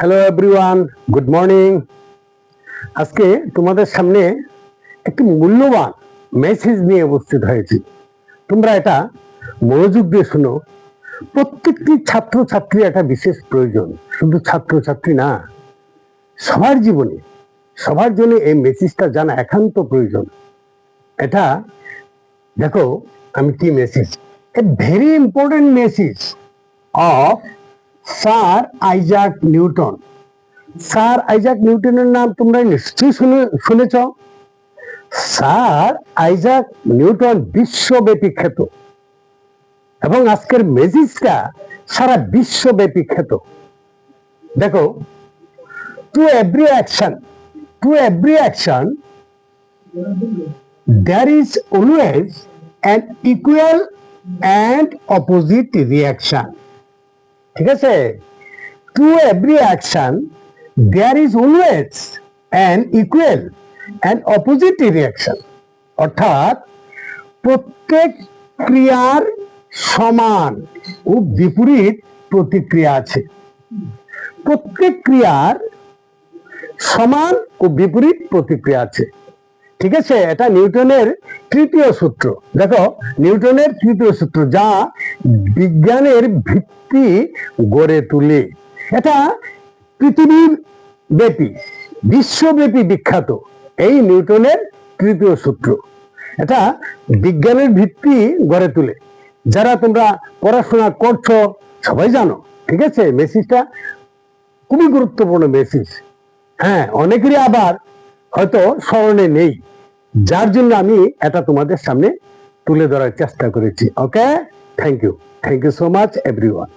Hello everyone, good morning. আজকে তোমাদের সামনে একটি মূল্যবান মেসেজ নিয়ে উপস্থিত হয়েছি। তোমরা এটা মনোযোগ দিয়ে শুনো। প্রত্যেকটি ছাত্রছাত্রী এটা বিশেষ প্রয়োজন, শুধু ছাত্রছাত্রী না, সবার জীবনে, সবার জন্য এই মেসেজটা জানা একান্ত প্রয়োজন। এটা দেখো আমি কি message, a very important message of sir Isaac Newton. Sir Isaac নিউটনের নাম তোমরা নিশ্চয়ই শুনেছ। স্যার আইজাক নিউটন বিশ্বব্যাপী খ্যাত এবং আজকের মেসেজটা সারা বিশ্বব্যাপী খ্যাত। দেখো, to every action there is always an equal and opposite reaction। ঠিক আছে, to every action there is always an equal and opposite reaction। অর্থাৎ প্রত্যেক ক্রিয়ার সমান ও বিপরীত প্রতিক্রিয়া আছে। প্রত্যেক ক্রিয়ার সমান ও বিপরীত প্রতিক্রিয়া আছে। ঠিক আছে, এটা নিউটনের তৃতীয় সূত্র। দেখো, নিউটনের তৃতীয় সূত্র যা বিজ্ঞানের ভিত্তি গড়ে তোলে। এটা পৃথিবীর ব্যাপী, বিশ্বব্যাপী বিখ্যাত এই নিউটনের তৃতীয় সূত্র। এটা বিজ্ঞানের ভিত্তি গড়ে তোলে। যারা তোমরা পড়াশোনা করছো সবাই জানো। ঠিক আছে, মেসেজটা খুবই গুরুত্বপূর্ণ মেসেজ। হ্যাঁ, অনেকেরই আবার হয়তো স্মরণে নেই, যার জন্য আমি এটা তোমাদের সামনে তুলে ধরার চেষ্টা করেছি। Okay, thank you so much everyone.